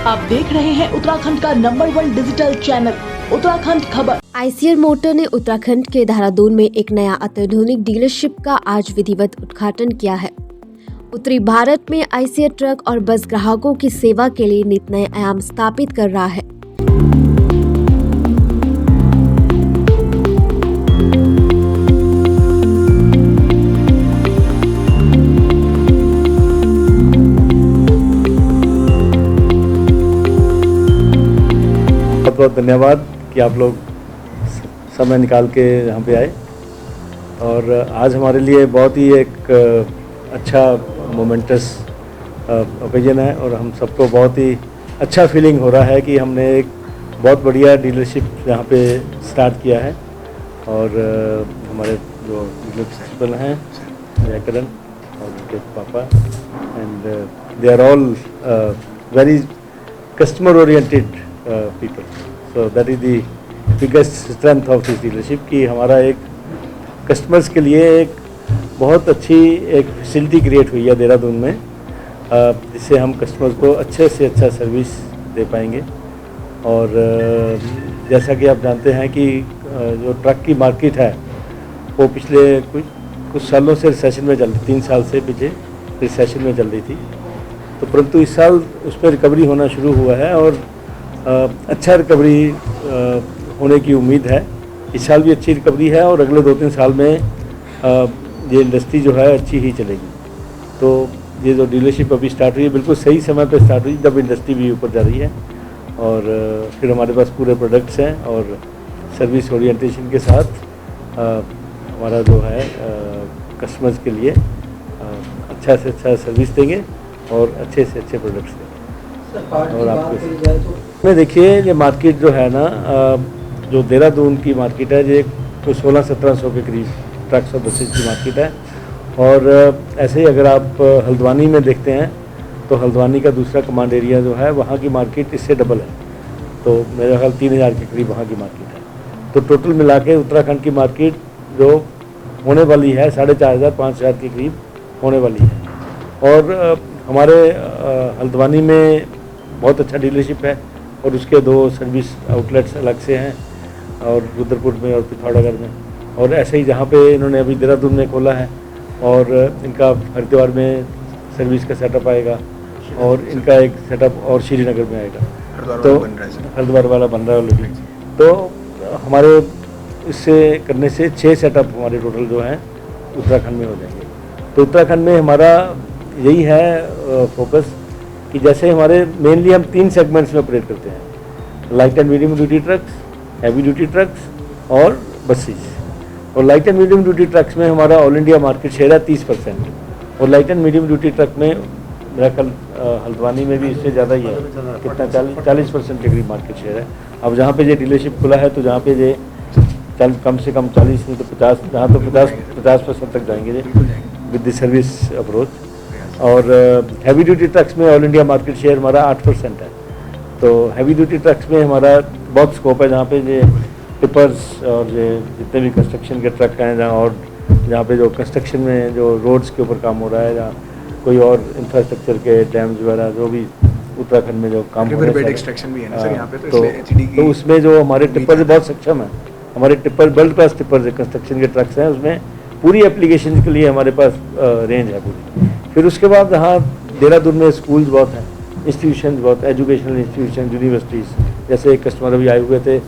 आप देख रहे हैं उत्तराखंड का नंबर 1 डिजिटल चैनल उत्तराखंड खबर। आईसीआर मोटर ने उत्तराखंड के देहरादून में एक नया अत्याधुनिक डीलरशिप का आज विधिवत उद्घाटन किया है। उत्तरी भारत में आईसीआर ट्रक और बस ग्राहकों की सेवा के लिए नित नए आयाम स्थापित कर रहा है। बहुत बहुत धन्यवाद कि आप लोग समय निकाल के यहाँ पे आए और आज हमारे लिए बहुत ही एक अच्छा मोमेंटस ओकेजन है और हम सबको बहुत ही अच्छा फीलिंग हो रहा है कि हमने एक बहुत बढ़िया डीलरशिप यहाँ पे स्टार्ट किया है। और हमारे जो डीलर प्रिंसिपल हैं जयकरण और उनके पापा and they are all very customer oriented people. So that is the biggest strength of this dealership कि हमारा एक कस्टमर्स के लिए एक बहुत अच्छी एक फैसिलिटी क्रिएट हुई है देहरादून में, जिससे हम कस्टमर्स को अच्छे से अच्छा सर्विस दे पाएंगे। और जैसा कि आप जानते हैं कि जो ट्रक की मार्केट है वो पिछले कुछ सालों से रिसेशन में चल रही, 3 साल से पीछे रिसेशन में चल रही थी, तो परंतु इस साल उस पर रिकवरी होना शुरू हुआ है और अच्छा रिकवरी होने की उम्मीद है। इस साल भी अच्छी रिकवरी है और अगले 2-3 साल में ये इंडस्ट्री जो है अच्छी ही चलेगी। तो ये जो डीलरशिप अभी स्टार्ट हुई है बिल्कुल सही समय पे स्टार्ट हुई जब इंडस्ट्री भी ऊपर जा रही है। और फिर हमारे पास पूरे प्रोडक्ट्स हैं और सर्विस ओरिएंटेशन के साथ हमारा जो है कस्टमर्स के लिए अच्छा से अच्छा सर्विस देंगे और अच्छे से अच्छे प्रोडक्ट्स देंगे। और आपको में देखिए ये मार्केट जो है ना, जो देहरादून की मार्केट है ये 1600-1700 के करीब ट्रक्स और बसेस की मार्केट है। और ऐसे ही अगर आप हल्द्वानी में देखते हैं तो हल्द्वानी का दूसरा कमांड एरिया जो है वहाँ की मार्केट इससे डबल है, तो मेरा ख्याल 3000 के करीब वहाँ की मार्केट है। तो टोटल मिला के उत्तराखंड की मार्केट जो होने वाली है 4500-5000 के करीब होने वाली है। और हमारे हल्द्वानी में बहुत अच्छा डीलरशिप है और उसके 2 सर्विस आउटलेट्स अलग से हैं, और रुद्रपुर में और पिथौरागढ़ में। और ऐसे ही जहाँ पे इन्होंने अभी देहरादून में खोला है और इनका हरिद्वार में सर्विस का सेटअप आएगा और इनका एक सेटअप और श्रीनगर में आएगा, तो हरिद्वार वाला बन रहा है ऑलरेडी। तो हमारे इससे करने से 6 सेटअप हमारे टोटल जो हैं उत्तराखंड में हो जाएंगे। तो उत्तराखंड में हमारा यही है फोकस कि जैसे हमारे मेनली हम 3 सेगमेंट्स में ऑपरेट करते हैं, light and medium duty trucks, heavy duty trucks और बसेस। और light and medium duty trucks में हमारा ऑल इंडिया मार्केट शेयर है 30%, और light and medium duty truck में मेरा कल हल्द्वानी में भी इससे ज़्यादा ही है, कितना 40% के करीब मार्केट शेयर है। अब जहाँ पे ये डीलरशिप खुला है तो जहाँ पे ये कम से कम 40 नहीं तो 50, जहाँ तो 50% तक जाएंगे विद द सर्विस अप्रोच। और हैवी ड्यूटी ट्रक्स में ऑल इंडिया मार्केट शेयर हमारा 8% है। तो हैवी ड्यूटी ट्रक्स में हमारा बहुत स्कोप है, जहाँ पे ये टिपर्स और ये जितने भी कंस्ट्रक्शन के ट्रक हैं जहाँ पे जो कंस्ट्रक्शन में जो रोड्स के ऊपर काम हो रहा है, जहाँ कोई और इंफ्रास्ट्रक्चर के डैम्स वगैरह जो भी उत्तराखंड में जो काम हो रहा है, तो उसमें जो हमारे टिपर बहुत सक्षम है, हमारे tipper world class tipper construction के ट्रक्स हैं, उसमें पूरी एप्लीकेशन के लिए हमारे पास रेंज है पूरी। फिर उसके बाद यहाँ देहरादून में स्कूल्स बहुत हैं, इंस्टीट्यूशन बहुत, एजुकेशनल इंस्टीट्यूशन, यूनिवर्सिटीज़। जैसे एक कस्टमर अभी आए हुए थे,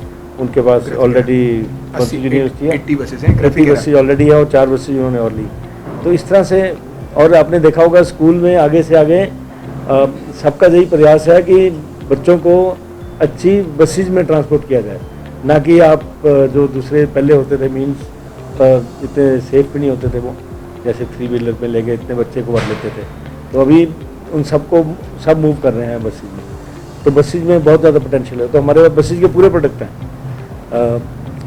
उनके पास ऑलरेडी यूनिवर्सिटी है, 80 बसेज ऑलरेडी है और 4 बसेज उन्होंने और ली। तो इस तरह से, और आपने देखा होगा स्कूल में आगे से आगे सबका यही प्रयास है कि बच्चों को अच्छी बसेज में ट्रांसपोर्ट किया जाए, ना कि आप जो दूसरे पहले होते थे मीन्स इतने सेफ भी नहीं होते थे, वो जैसे 3 व्हीलर में लेके इतने बच्चे को भर लेते थे। तो अभी उन सबको सब मूव कर रहे हैं बसेज में, तो बसेज में बहुत ज़्यादा पोटेंशियल है। तो हमारे पास बसेज के पूरे प्रोडक्ट हैं,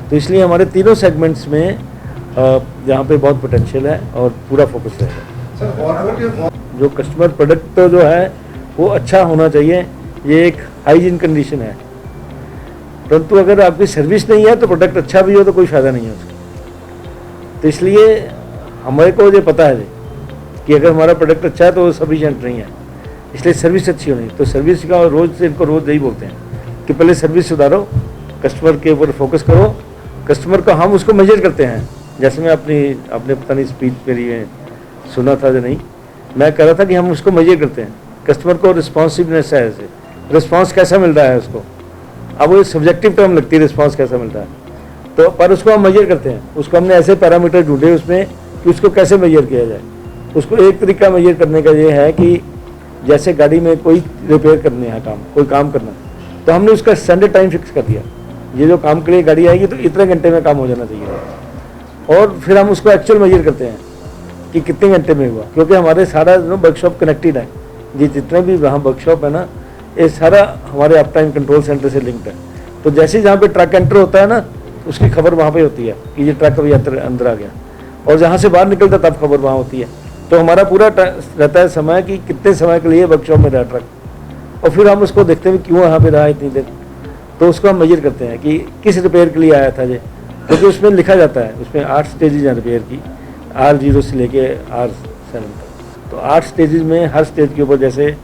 तो इसलिए हमारे तीनों सेगमेंट्स में यहाँ पे बहुत पोटेंशियल है और पूरा फोकस रहेगा। जो कस्टमर प्रोडक्ट तो जो है वो अच्छा होना चाहिए, ये एक हाइजीन कंडीशन है, परंतु अगर आपकी सर्विस नहीं है तो प्रोडक्ट अच्छा भी हो तो कोई फ़ायदा नहीं है उसका। तो इसलिए हमारे को ये पता है कि अगर हमारा प्रोडक्ट अच्छा है तो वो सफिशिएंट नहीं है, इसलिए सर्विस अच्छी होनी। तो सर्विस का रोज़ इनको रोज़ यही बोलते हैं कि पहले सर्विस सुधारो, कस्टमर के ऊपर फोकस करो। कस्टमर को हम उसको मेजर करते हैं, जैसे मैं अपने पता नहीं स्पीच मेरी में सुना था जो नहीं, मैं कह रहा था कि हम उसको मेजर करते हैं। कस्टमर को रिस्पॉन्सिवनेस है, ऐसे रिस्पॉन्स कैसा मिल रहा है उसको। अब वो सब्जेक्टिव टर्म लगती है रिस्पॉन्स कैसा मिल रहा है, तो पर उसको हम मेजर करते हैं। उसको हमने ऐसे पैरामीटर ढूंढे उसमें कि उसको कैसे मेजर किया जाए। उसको एक तरीका मेजर करने का ये है कि जैसे गाड़ी में कोई रिपेयर करने है काम, कोई काम करना, तो हमने उसका स्टैंडर्ड टाइम फिक्स कर दिया। ये जो काम के लिए गाड़ी आएगी तो इतने घंटे में काम हो जाना चाहिए। और फिर हम उसको एक्चुअल मेजर करते हैं कि कितने घंटे में हुआ, क्योंकि हमारे सारा वर्कशॉप कनेक्टेड है। ये जितने भी वहाँ वर्कशॉप है ना, ये सारा हमारे अप टाइम कंट्रोल सेंटर से लिंक्ड है। तो जैसे जहाँ पे ट्रक एंटर होता है ना, उसकी खबर वहाँ पे होती है कि ये ट्रक अभी अंदर आ गया, और जहाँ से बाहर निकलता तब खबर वहाँ होती है। तो हमारा पूरा रहता है समय कि कितने समय के लिए वर्कशॉप में रहा ट्रक, और फिर हम उसको देखते हैं क्यों यहाँ पे रहा इतनी देर। तो उसको हम मेजर करते हैं कि किस रिपेयर के लिए आया था ये, क्योंकि उसमें लिखा जाता है, उसमें 8 स्टेजेज हैं रिपेयर की, R0 से लेके R7 तक। तो 8 स्टेजेज में हर स्टेज के ऊपर जैसे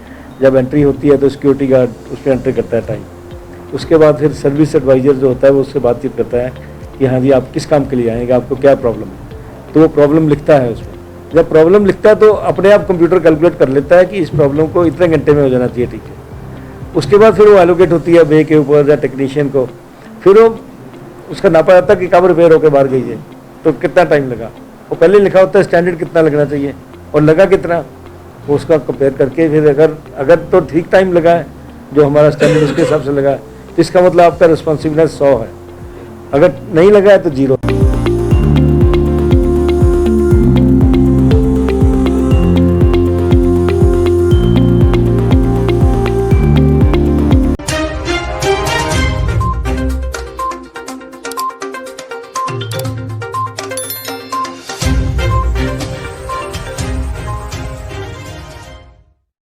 जब एंट्री होती है तो सिक्योरिटी गार्ड उसमें एंट्री करता है टाइम। उसके बाद फिर सर्विस एडवाइज़र जो होता है वो उससे बातचीत करता है कि हाँ जी आप किस काम के लिए आएंगे, आपको क्या प्रॉब्लम है। तो वो प्रॉब्लम लिखता है उसमें। जब प्रॉब्लम लिखता है तो अपने आप कंप्यूटर कैलकुलेट कर लेता है कि इस प्रॉब्लम को इतने घंटे में हो जाना चाहिए, ठीक है। उसके बाद फिर वो एलोकेट होती है बे के ऊपर या टेक्नीशियन को, फिर वो उसका नापा जाता है कि कब रिपेयर होकर बाहर गई है, तो कितना टाइम लगा। वो पहले लिखा होता है स्टैंडर्ड कितना लगना चाहिए और लगा कितना, वो उसका कंपेयर करके फिर अगर तो ठीक टाइम लगा है जो हमारा स्टैंडर्ड उसके हिसाब से लगा है, तो इसका मतलब आपका रिस्पॉन्सिबिलिटी 100 है। अगर नहीं लगा है तो 0।